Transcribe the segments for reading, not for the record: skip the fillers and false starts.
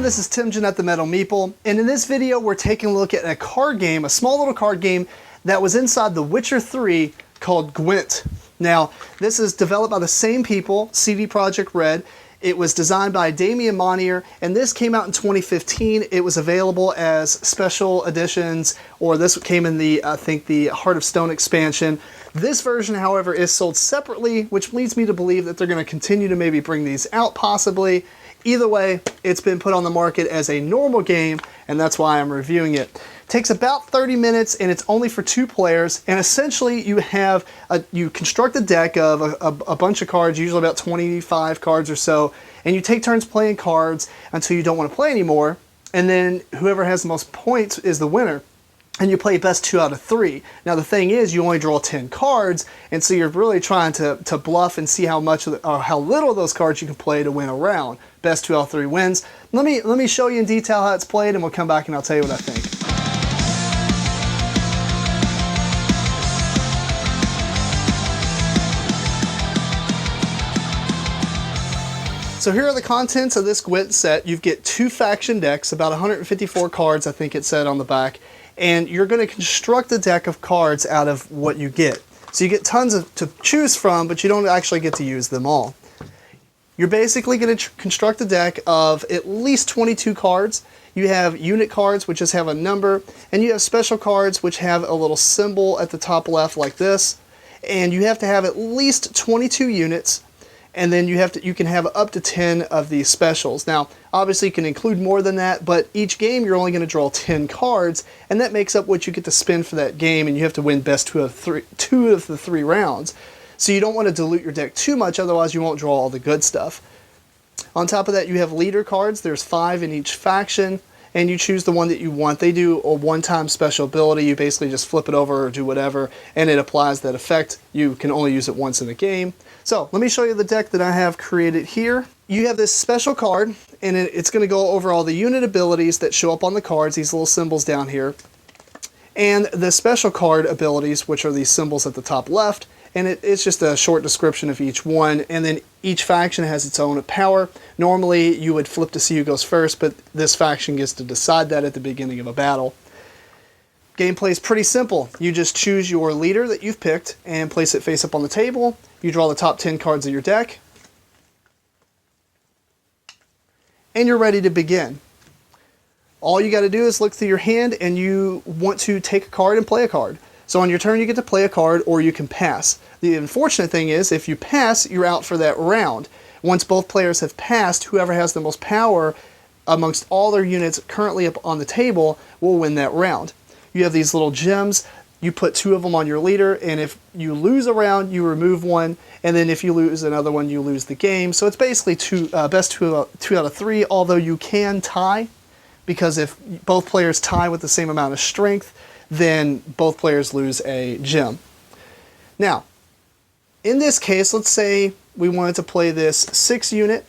this is Tim Jennette the Metal Meeple, and in this video we're taking a look at a card game, a small little card game that was inside The Witcher 3 called Gwent. Now, this is developed by the same people, CD Projekt Red. It was designed by Damian Monnier, and this came out in 2015. It was available as special editions, or this came in the, I think, the Heart of Stone expansion. This version, however, is sold separately, which leads me to believe that they're going to continue to maybe bring these out, possibly. Either way, it's been put on the market as a normal game, and that's why I'm reviewing it. It takes about 30 minutes, and it's only for 2 players, and essentially you construct a deck of a bunch of cards, usually about 25 cards or so, and you take turns playing cards until you don't want to play anymore, and then whoever has the most points is the winner. And you play best 2 out of 3. Now the thing is, you only draw 10 cards, and so you're really trying to bluff and see how much or how little of those cards you can play to win a round. Best 2 out of 3 wins. Let me show you in detail how it's played, and we'll come back and I'll tell you what I think. So here are the contents of this Gwent set. You get 2 faction decks, about 154 cards, I think it said on the back. And you're going to construct a deck of cards out of what you get. So you get tons to choose from, but you don't actually get to use them all. You're basically going to construct a deck of at least 22 cards. You have unit cards, which just have a number, and you have special cards, which have a little symbol at the top left like this. And you have to have at least 22 units, and then you can have up to 10 of these specials. Now, obviously you can include more than that, but each game you're only going to draw 10 cards, and that makes up what you get to spend for that game, and you have to win best 2 of the 3 rounds. So you don't want to dilute your deck too much, otherwise you won't draw all the good stuff. On top of that, you have leader cards. There's 5 in each faction, and you choose the one that you want. They do a one-time special ability. You basically just flip it over or do whatever, and it applies that effect. You can only use it once in the game. So let me show you the deck that I have created here. You have this special card, and it's going to go over all the unit abilities that show up on the cards, these little symbols down here, and the special card abilities, which are these symbols at the top left, and it's just a short description of each one, and then each faction has its own power. Normally you would flip to see who goes first, but this faction gets to decide that at the beginning of a battle. Gameplay is pretty simple. You just choose your leader that you've picked and place it face up on the table. You draw the top 10 cards of your deck, and you're ready to begin. All you got to do is look through your hand, and you want to take a card and play a card. So on your turn you get to play a card, or you can pass. The unfortunate thing is, if you pass, you're out for that round. Once both players have passed, whoever has the most power amongst all their units currently up on the table will win that round. You have these little gems. You put 2 of them on your leader, and if you lose a round, you remove one, and then if you lose another one, you lose the game. So it's basically best 2 out of 3, although you can tie, because if both players tie with the same amount of strength, then both players lose a gem. Now, in this case, let's say we wanted to play this 6 unit.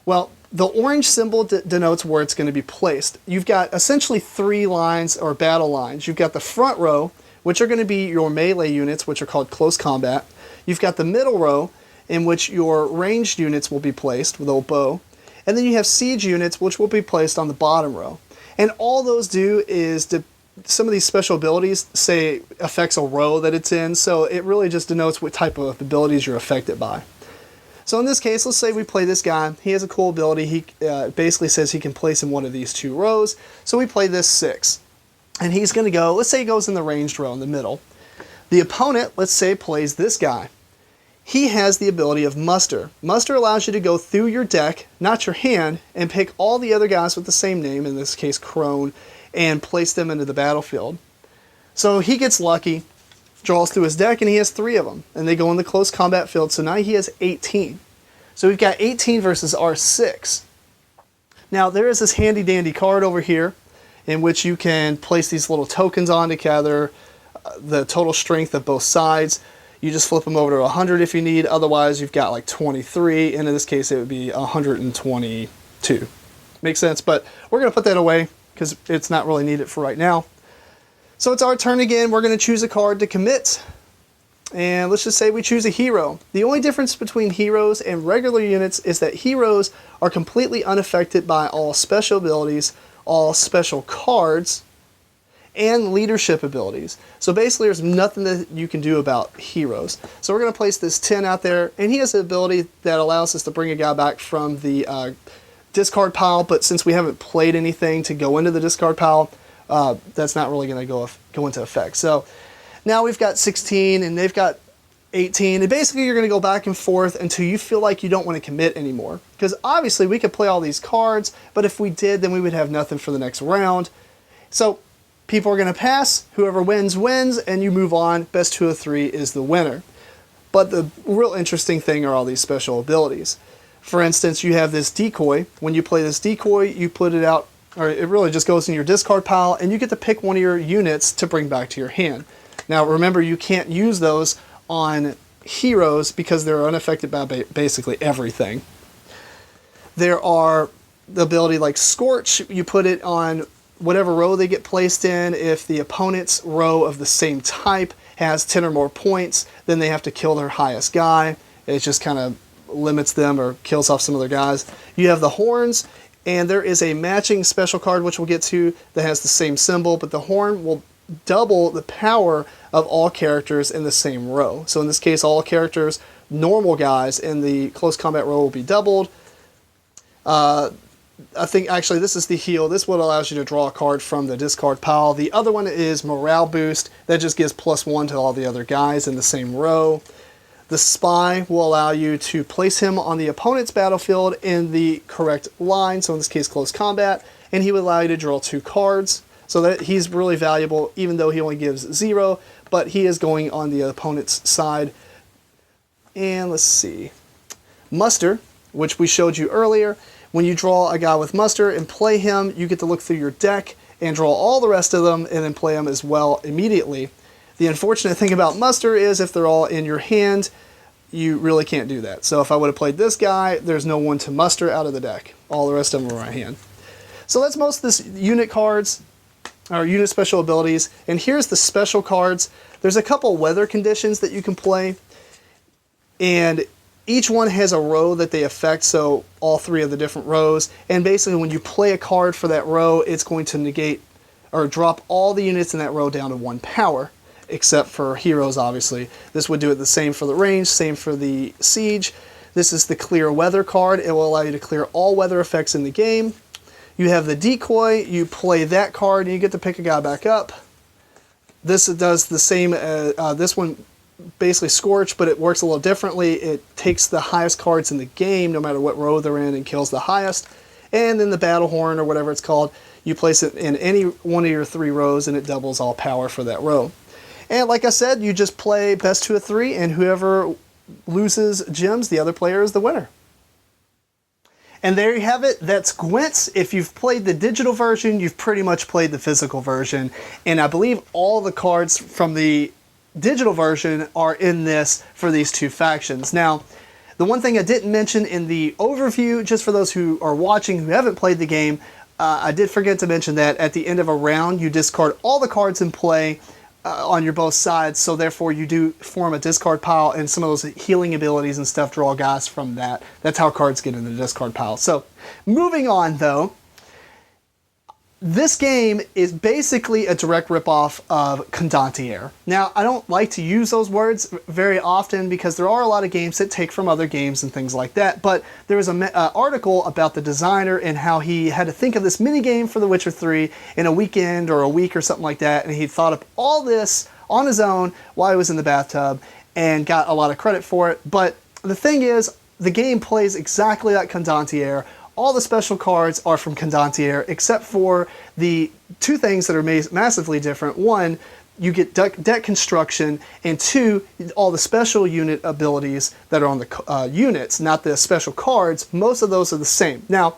Well, the orange symbol denotes where it's going to be placed. You've got essentially 3 lines or battle lines. You've got the front row, which are going to be your melee units, which are called close combat. You've got the middle row, in which your ranged units will be placed with a bow. And then you have siege units, which will be placed on the bottom row. And all those do is some of these special abilities say affects a row that it's in, so it really just denotes what type of abilities you're affected by. So in this case, let's say we play this guy. He has a cool ability. He basically says he can place in one of these 2 rows. So we play this 6. And he's going to go, let's say he goes in the ranged row in the middle. The opponent, let's say, plays this guy. He has the ability of muster. Muster allows you to go through your deck, not your hand, and pick all the other guys with the same name, in this case Crone, and place them into the battlefield. So he gets lucky, draws through his deck, and he has 3 of them. And they go in the close combat field, so now he has 18. So we've got 18 versus our 6. Now there is this handy dandy card over here in which you can place these little tokens on to gather the total strength of both sides. You just flip them over to 100 if you need, otherwise you've got like 23, and in this case it would be 122. Makes sense, but we're going to put that away because it's not really needed for right now. So it's our turn again. We're going to choose a card to commit. And let's just say we choose a hero. The only difference between heroes and regular units is that heroes are completely unaffected by all special abilities, all special cards, and leadership abilities. So basically there's nothing that you can do about heroes. So we're going to place this 10 out there, and he has an ability that allows us to bring a guy back from the discard pile, but since we haven't played anything to go into the discard pile, that's not really going to go into effect. So now we've got 16 and they've got 18, and basically you're going to go back and forth until you feel like you don't want to commit anymore. Because obviously we could play all these cards, but if we did, then we would have nothing for the next round. So people are going to pass, whoever wins, wins, and you move on. Best 2 of 3 is the winner. But the real interesting thing are all these special abilities. For instance, you have this decoy. When you play this decoy, you put it out, or it really just goes in your discard pile, and you get to pick one of your units to bring back to your hand. Now remember, you can't use those on heroes because they're unaffected by basically everything. There are the ability like Scorch, you put it on whatever row they get placed in. If the opponent's row of the same type has 10 or more points, then they have to kill their highest guy. It just kind of limits them or kills off some of their guys. You have the horns, and there is a matching special card which we'll get to that has the same symbol, but the horn will double the power of all characters in the same row. So in this case, all characters, normal guys in the close combat row will be doubled. I think actually this is the heal. This one allows you to draw a card from the discard pile. The other one is morale boost. That just gives +1 to all the other guys in the same row. The spy will allow you to place him on the opponent's battlefield in the correct line, so in this case close combat, and he would allow you to draw 2 cards. So that he's really valuable, even though he only gives 0, but he is going on the opponent's side. And let's see. Muster, which we showed you earlier. When you draw a guy with muster and play him, you get to look through your deck and draw all the rest of them and then play them as well immediately. The unfortunate thing about muster is if they're all in your hand, you really can't do that. So if I would have played this guy, there's no one to muster out of the deck. All the rest of them are in my hand. So that's most of this unit cards, or unit special abilities. And here's the special cards. There's a couple weather conditions that you can play, and each one has a row that they affect, so all 3 of the different rows. And basically when you play a card for that row, it's going to negate or drop all the units in that row down to 1 power, except for heroes, obviously. This would do it the same for the range, same for the siege. This is the clear weather card. It will allow you to clear all weather effects in the game. You have the decoy, you play that card, and you get to pick a guy back up. This does the same, this one basically Scorch, but it works a little differently. It takes the highest cards in the game, no matter what row they're in, and kills the highest. And then the Battle Horn, or whatever it's called, you place it in any one of your 3 rows, and it doubles all power for that row. And like I said, you just play best 2 of 3, and whoever loses gems, the other player is the winner. And there you have it. That's Gwent. If you've played the digital version, you've pretty much played the physical version. And I believe all the cards from the digital version are in this for these 2 factions. Now, the one thing I didn't mention in the overview, just for those who are watching who haven't played the game, I did forget to mention that at the end of a round, you discard all the cards in play on your both sides, so therefore you do form a discard pile, and some of those healing abilities and stuff draw guys from that. That's how cards get in the discard pile. So, moving on though, this game is basically a direct ripoff of Condottiere. Now, I don't like to use those words very often because there are a lot of games that take from other games and things like that, but there was an article about the designer and how he had to think of this mini game for The Witcher 3 in a weekend or a week or something like that, and he thought up all this on his own while he was in the bathtub and got a lot of credit for it. But the thing is, the game plays exactly like Condottiere. All the special cards are from Condottiere, except for the 2 things that are massively different. 1, you get deck construction, and 2, all the special unit abilities that are on the units, not the special cards. Most of those are the same. Now,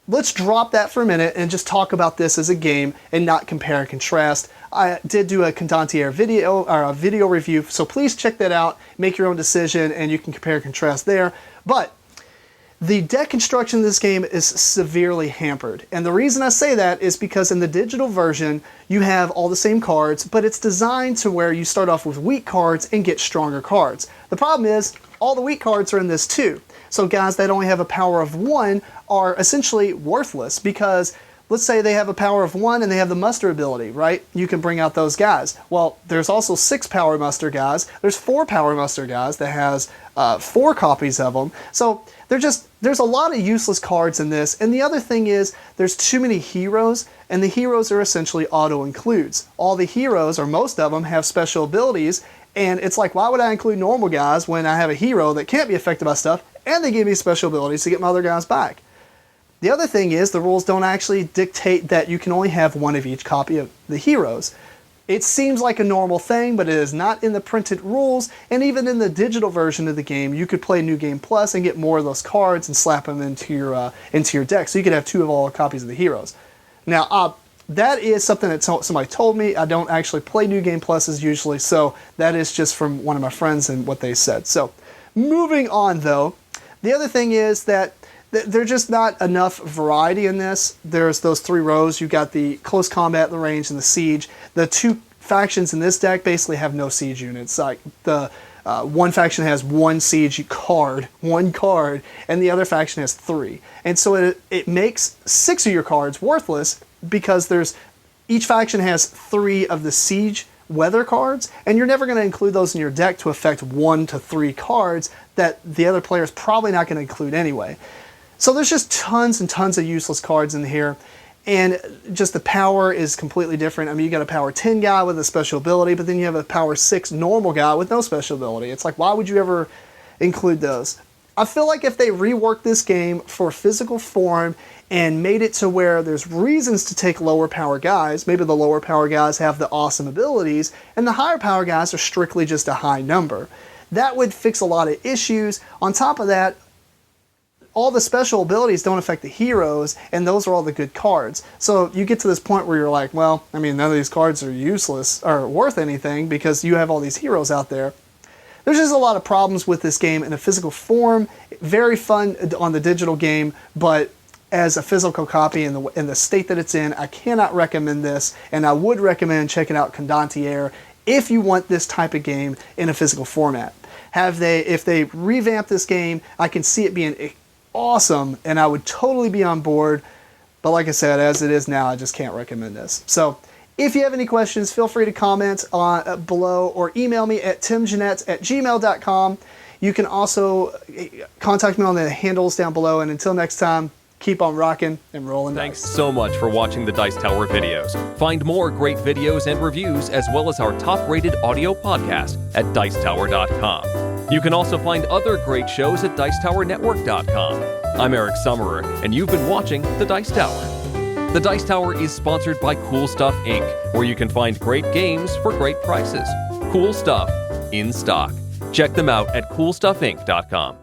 let's drop that for a minute and just talk about this as a game and not compare and contrast. I did do a Condottiere video, or a video review, so please check that out, make your own decision, and you can compare and contrast there. But The deck construction in this game is severely hampered. And the reason I say that is because in the digital version, you have all the same cards, but it's designed to where you start off with weak cards and get stronger cards. The problem is, all the weak cards are in this too. So guys that only have a power of 1 are essentially worthless because let's say they have a power of 1 and they have the muster ability, right? You can bring out those guys. Well, there's also 6 power muster guys. There's 4 power muster guys that has 4 copies of them. So there's a lot of useless cards in this. And the other thing is there's too many heroes, and the heroes are essentially auto-includes. All the heroes, or most of them, have special abilities, and it's like, why would I include normal guys when I have a hero that can't be affected by stuff, and they give me special abilities to get my other guys back? The other thing is the rules don't actually dictate that you can only have 1 of each copy of the heroes. It seems like a normal thing, but it is not in the printed rules, and even in the digital version of the game, you could play New Game Plus and get more of those cards and slap them into your deck, so you could have 2 of all copies of the heroes. Now, that is something that somebody told me. I don't actually play New Game Pluses usually, so that is just from one of my friends and what they said. So, moving on though, the other thing is that there's just not enough variety in this. There's those 3 rows. You've got the close combat, the range, and the siege. The 2 factions in this deck basically have no siege units. Like the one faction has 1 siege card, 1 card, and the other faction has 3. And so it makes 6 of your cards worthless because each faction has 3 of the siege weather cards, and you're never going to include those in your deck to affect 1 to 3 cards that the other player is probably not going to include anyway. So there's just tons and tons of useless cards in here, and just the power is completely different. I mean, you got a power 10 guy with a special ability, but then you have a power 6 normal guy with no special ability. It's like, why would you ever include those? I feel like if they reworked this game for physical form and made it to where there's reasons to take lower power guys, maybe the lower power guys have the awesome abilities, and the higher power guys are strictly just a high number. That would fix a lot of issues. On top of that, all the special abilities don't affect the heroes, and those are all the good cards. So you get to this point where you're like, well, I mean, none of these cards are useless or worth anything because you have all these heroes out there. There's just a lot of problems with this game in a physical form. Very fun on the digital game, but as a physical copy in the state that it's in, I cannot recommend this, and I would recommend checking out Condottiere if you want this type of game in a physical format. If they revamp this game, I can see it being awesome, and I would totally be on board, but like I said, as it is now, I just can't recommend this. So if you have any questions, feel free to comment below or email me at timjennette@gmail.com. You can also contact me on the handles down below, and until next time, keep on rocking and rolling dice. Thanks so much for watching the Dice Tower videos. Find more great videos and reviews as well as our top-rated audio podcast at dicetower.com. You can also find other great shows at dicetowernetwork.com. I'm Eric Summerer, and you've been watching The Dice Tower. The Dice Tower is sponsored by Cool Stuff Inc., where you can find great games for great prices. Cool stuff in stock. Check them out at coolstuffinc.com.